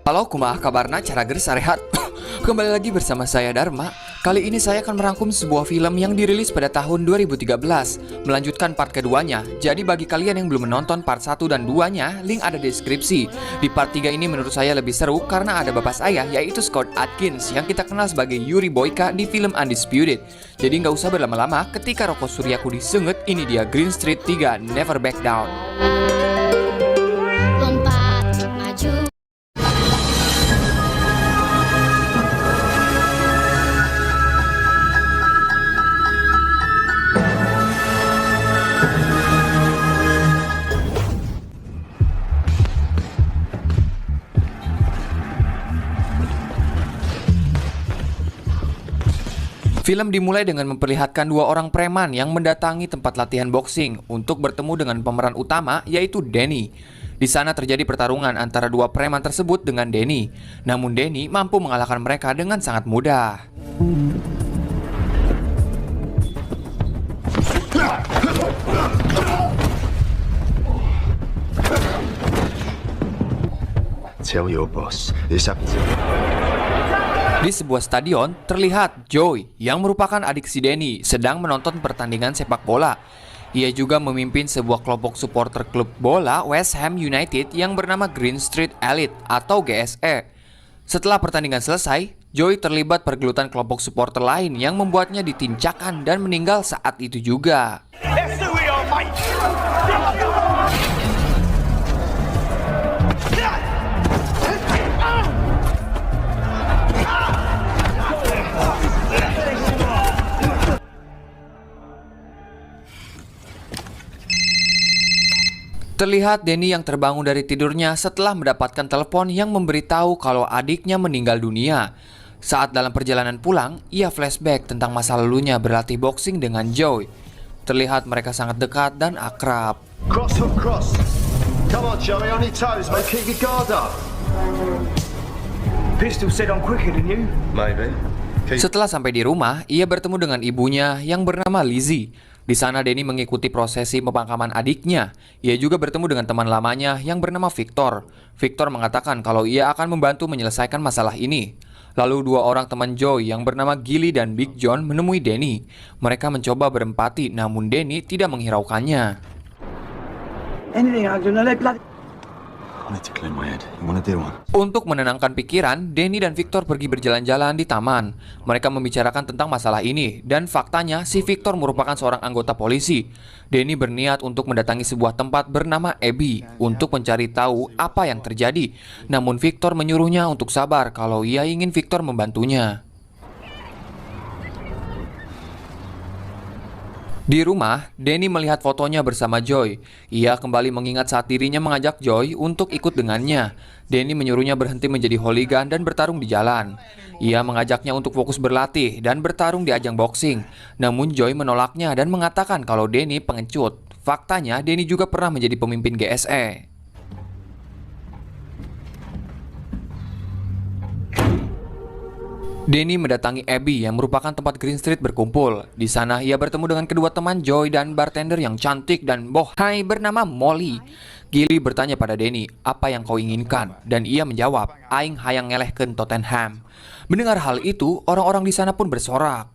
Halo, kumaha kabarna cara geus sarehat? Kembali lagi bersama saya Dharma. Kali ini saya akan merangkum sebuah film yang dirilis pada tahun 2013, melanjutkan part keduanya. Jadi bagi kalian yang belum menonton part 1 dan 2-nya, link ada di deskripsi. Di part 3 ini menurut saya lebih seru karena ada bapak saya, yaitu Scott Adkins, yang kita kenal sebagai Yuri Boyka di film Undisputed. Jadi nggak usah berlama-lama, ketika Roko Suryaku disenget, ini dia Green Street 3, Never Back Down. Lompat maju. Film dimulai dengan memperlihatkan dua orang preman yang mendatangi tempat latihan boxing untuk bertemu dengan pemeran utama, yaitu Danny. Di sana terjadi pertarungan antara dua preman tersebut dengan Danny. Namun Danny mampu mengalahkan mereka dengan sangat mudah. Tell your boss this happens. Di sebuah stadion, terlihat Joey yang merupakan adik si Danny sedang menonton pertandingan sepak bola. Ia juga memimpin sebuah kelompok supporter klub bola West Ham United yang bernama Green Street Elite atau GSE. Setelah pertandingan selesai, Joey terlibat pergelutan kelompok supporter lain yang membuatnya ditincakkan dan meninggal saat itu juga. Terlihat Danny yang terbangun dari tidurnya setelah mendapatkan telepon yang memberitahu kalau adiknya meninggal dunia. Saat dalam perjalanan pulang, ia flashback tentang masa lalunya berlatih boxing dengan Joey. Terlihat mereka sangat dekat dan akrab. Cross hook cross. Come on, Joey, on your toes, mate. Keep your guard up. Pistol said I'm quicker than you. Maybe. Setelah sampai di rumah, ia bertemu dengan ibunya yang bernama Lizzie. Di sana Danny mengikuti prosesi pemakaman adiknya. Ia juga bertemu dengan teman lamanya yang bernama Victor. Victor mengatakan kalau ia akan membantu menyelesaikan masalah ini. Lalu dua orang teman Joey yang bernama Gilly dan Big John menemui Danny. Mereka mencoba berempati, namun Danny tidak menghiraukannya. Anything I do, no, they bloody. I need to clear my head. You wanna do one? Untuk menenangkan pikiran, Danny dan Victor pergi berjalan-jalan di taman. Mereka membicarakan tentang masalah ini, dan faktanya si Victor merupakan seorang anggota polisi. Danny berniat untuk mendatangi sebuah tempat bernama Abbey untuk mencari tahu apa yang terjadi. Namun Victor menyuruhnya untuk sabar kalau ia ingin Victor membantunya. Di rumah, Danny melihat fotonya bersama Joy. Ia kembali mengingat saat dirinya mengajak Joy untuk ikut dengannya. Danny menyuruhnya berhenti menjadi hooligan dan bertarung di jalan. Ia mengajaknya untuk fokus berlatih dan bertarung di ajang boxing. Namun Joy menolaknya dan mengatakan kalau Danny pengecut. Faktanya, Danny juga pernah menjadi pemimpin GSE. Danny mendatangi Abbey yang merupakan tempat Green Street berkumpul. Di sana ia bertemu dengan kedua teman Joy dan bartender yang cantik dan bohai bernama Molly. Gilly bertanya pada Danny, apa yang kau inginkan? Dan ia menjawab, aing hayang ngelehkeun Tottenham. Mendengar hal itu, orang-orang di sana pun bersorak.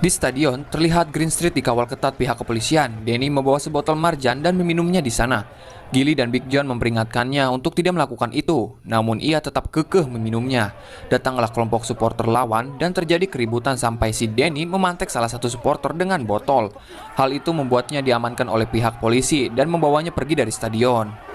Di stadion, terlihat Green Street dikawal ketat pihak kepolisian. Danny membawa sebotol marjan dan meminumnya di sana. Gilly dan Big John memperingatkannya untuk tidak melakukan itu, namun ia tetap kekeh meminumnya. Datanglah kelompok supporter lawan dan terjadi keributan sampai si Danny memantek salah satu supporter dengan botol. Hal itu membuatnya diamankan oleh pihak polisi dan membawanya pergi dari stadion.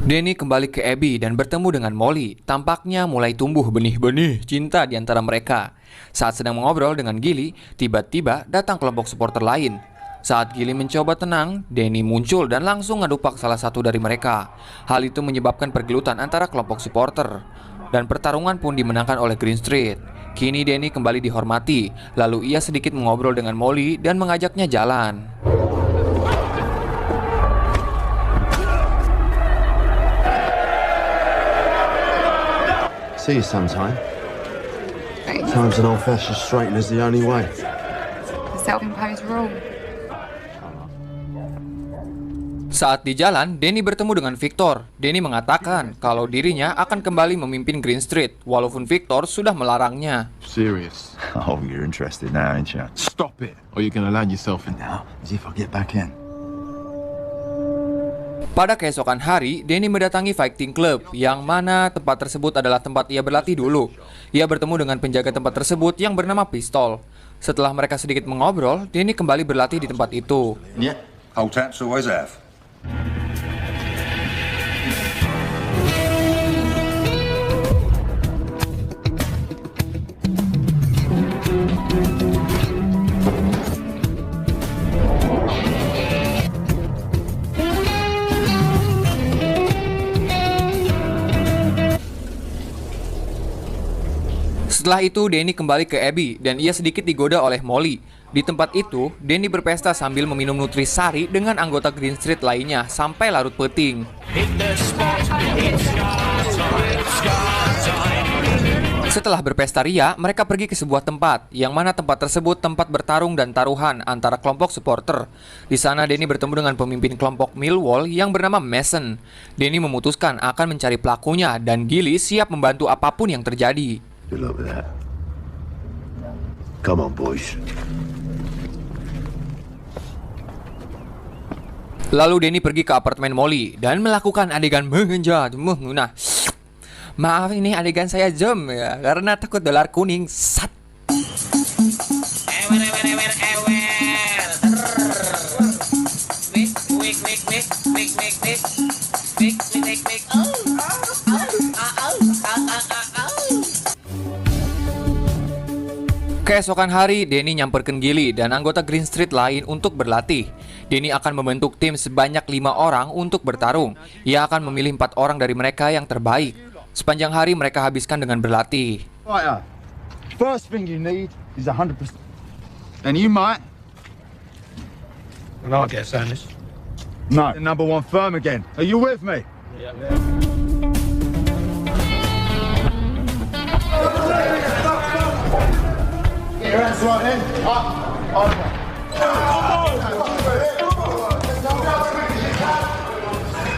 Danny kembali ke Abbey dan bertemu dengan Molly. Tampaknya mulai tumbuh benih-benih cinta di antara mereka. Saat sedang mengobrol dengan Gilly, tiba-tiba datang kelompok supporter lain. Saat Gilly mencoba tenang, Danny muncul dan langsung ngadupak salah satu dari mereka. Hal itu menyebabkan pergelutan antara kelompok supporter. Dan pertarungan pun dimenangkan oleh Green Street. Kini Danny kembali dihormati. Lalu ia sedikit mengobrol dengan Molly dan mengajaknya jalan. See you sometime. Times an old-fashioned straightener's the only way. The self-imposed rule. Saat di jalan, Danny bertemu dengan Victor. Danny mengatakan kalau dirinya akan kembali memimpin Green Street, walaupun Victor sudah melarangnya. Serious. Oh, you're interested now, ain't you? Stop it, or you're gonna land yourself in. Now, as if I get back in. Pada keesokan hari, Danny mendatangi fighting club, yang mana tempat tersebut adalah tempat ia berlatih dulu. Ia bertemu dengan penjaga tempat tersebut yang bernama Pistol. Setelah mereka sedikit mengobrol, Danny kembali berlatih di tempat itu. Yeah, old taps always have. Setelah itu, Danny kembali ke Abby dan ia sedikit digoda oleh Molly. Di tempat itu, Danny berpesta sambil meminum nutrisari dengan anggota Green Street lainnya sampai larut peting. Setelah berpesta ria, mereka pergi ke sebuah tempat, yang mana tempat tersebut tempat bertarung dan taruhan antara kelompok supporter. Di sana, Danny bertemu dengan pemimpin kelompok Millwall yang bernama Mason. Danny memutuskan akan mencari pelakunya dan Gilly siap membantu apapun yang terjadi. Good luck with that. Come on, boys. Lalu Danny pergi ke apartemen Molly dan melakukan adegan mengenjat. Nah, maaf ini adegan saya jam ya, karena takut dolar kuning. Sat. Keesokan hari, Danny nyamperkan Gilly dan anggota Green Street lain untuk berlatih. Danny akan membentuk tim sebanyak 5 orang untuk bertarung. Ia akan memilih 4 orang dari mereka yang terbaik. Sepanjang hari mereka habiskan dengan berlatih. Right, first thing you need is 100%. And you might. And I get Sanders. No. The number one firm again. Are you with me? Get your hands right in. Up. Over.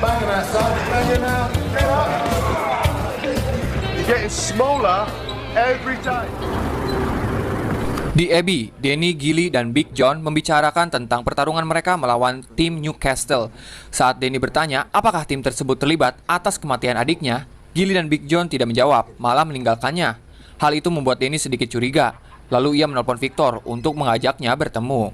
Bang him out, son. Bang him out. Get up. You're getting smaller every day. Di Abbey, Danny, Gilly, dan Big John membicarakan tentang pertarungan mereka melawan tim Newcastle. Saat Danny bertanya apakah tim tersebut terlibat atas kematian adiknya, Gilly dan Big John tidak menjawab, malah meninggalkannya. Hal itu membuat Danny sedikit curiga. Lalu ia menelpon Victor untuk mengajaknya bertemu.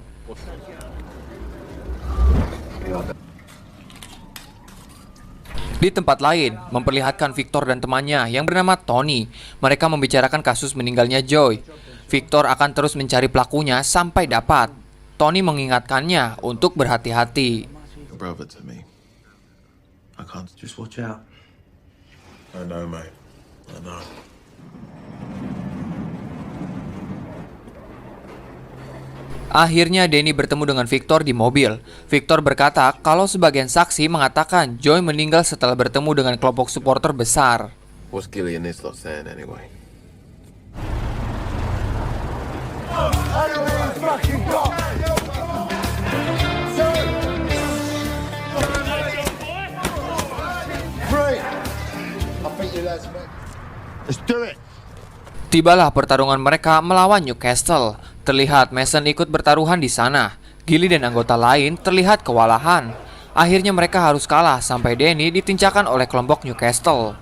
Di tempat lain, memperlihatkan Victor dan temannya yang bernama Tony. Mereka membicarakan kasus meninggalnya Joy. Victor akan terus mencari pelakunya sampai dapat. Tony mengingatkannya untuk berhati-hati. Brother to me. I can't Just watch out. I know, mate. I know. Akhirnya Danny bertemu dengan Victor di mobil. Victor berkata kalau sebagian saksi mengatakan Joy meninggal setelah bertemu dengan kelompok supporter besar. What's Gilly and this lot saying anyway? Let's do it. Tibalah pertarungan mereka melawan Newcastle. Terlihat Mason ikut bertaruhan di sana. Gilly dan anggota lain terlihat kewalahan. Akhirnya mereka harus kalah sampai Danny ditincakkan oleh kelompok Newcastle.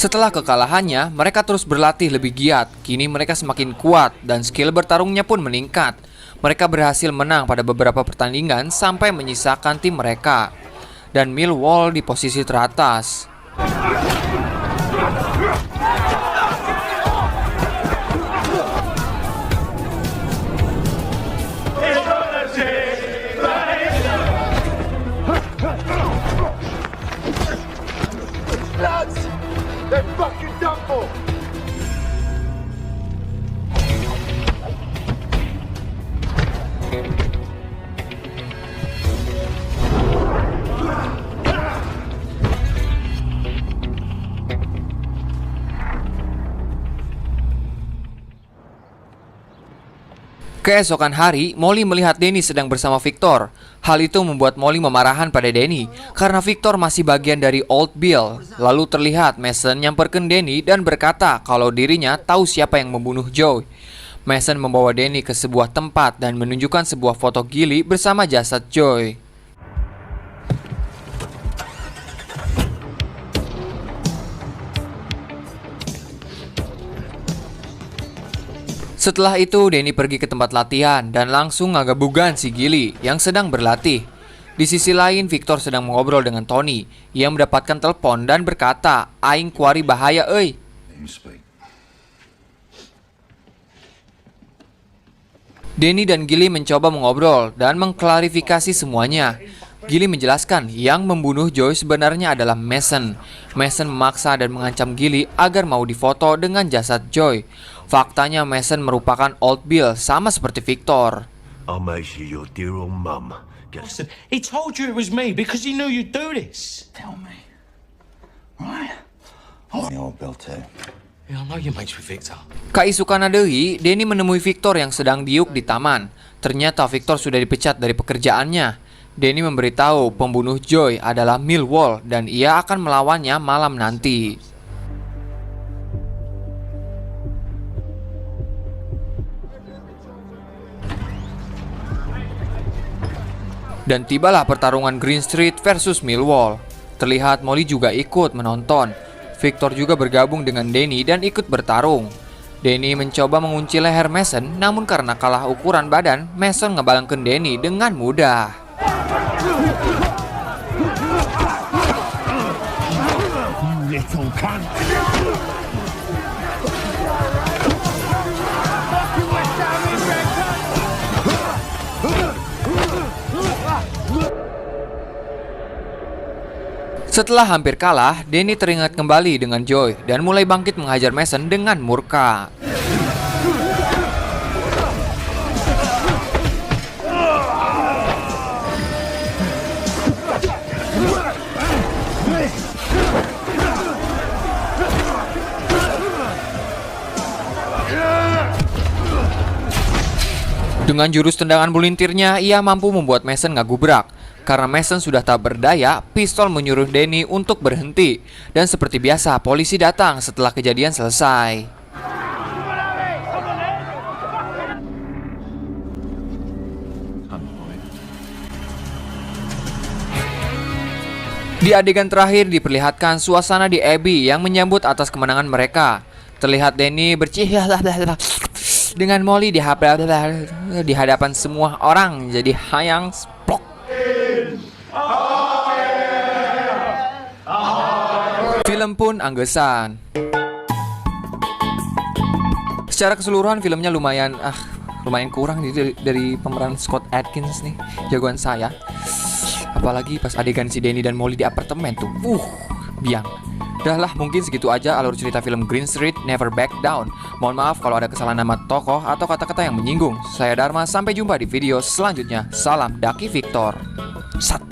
Setelah kekalahannya, mereka terus berlatih lebih giat. Kini mereka semakin kuat dan skill bertarungnya pun meningkat. Mereka berhasil menang pada beberapa pertandingan sampai menyisakan tim mereka. Dan Millwall di posisi teratas. They're fucking done for. Keesokan hari, Molly melihat Danny sedang bersama Victor. Hal itu membuat Molly memarahan pada Danny karena Victor masih bagian dari Old Bill. Lalu terlihat Mason nyamperkan Danny dan berkata kalau dirinya tahu siapa yang membunuh Joey. Mason membawa Danny ke sebuah tempat dan menunjukkan sebuah foto Gilly bersama jasad Joey. Setelah itu, Danny pergi ke tempat latihan dan langsung ngagabugan si Gilly yang sedang berlatih. Di sisi lain, Victor sedang mengobrol dengan Tony. Ia mendapatkan telepon dan berkata, "Aing kuari bahaya euy." Danny dan Gilly mencoba mengobrol dan mengklarifikasi semuanya. Gilly menjelaskan yang membunuh Joey sebenarnya adalah Mason. Mason memaksa dan mengancam Gilly agar mau difoto dengan jasad Joey. Faktanya Mason merupakan Old Bill sama seperti Victor. I'll make sure your dear old mum gets... Listen, he told you it was me because he knew you'd do this. Tell me. Right. Oh, the old Bill too. Yeah, I know you're mates with Victor. Kaisukana deui, Danny menemui Victor yang sedang diuk di taman. Ternyata Victor sudah dipecat dari pekerjaannya. Danny memberitahu pembunuh Joey adalah Millwall dan ia akan melawannya malam nanti. Dan tibalah pertarungan Green Street versus Millwall. Terlihat Molly juga ikut menonton. Victor juga bergabung dengan Danny dan ikut bertarung. Danny mencoba mengunci leher Mason, namun karena kalah ukuran badan, Mason ngebalangkeun Danny dengan mudah. You little cunt. Setelah hampir kalah, Danny teringat kembali dengan Joey dan mulai bangkit menghajar Mason dengan murka. Dengan jurus tendangan bulintirnya, ia mampu membuat Mason ngagubrak. Karena Mason sudah tak berdaya, pistol menyuruh Danny untuk berhenti. Dan seperti biasa, polisi datang setelah kejadian selesai. Di adegan terakhir diperlihatkan suasana di Abbey yang menyambut atas kemenangan mereka. Terlihat Danny bercihah dengan Molly di hadapan semua orang jadi hayang splok. Film pun anggesan. Secara keseluruhan filmnya lumayan kurang dari pemeran Scott Adkins nih, jagoan saya. Apalagi pas adegan si Danny dan Molly di apartemen tuh. Biang. Dah lah, mungkin segitu aja alur cerita film Green Street Never Back Down. Mohon maaf kalau ada kesalahan nama tokoh atau kata-kata yang menyinggung. Saya Dharma, sampai jumpa di video selanjutnya. Salam Daki Victor. Sat.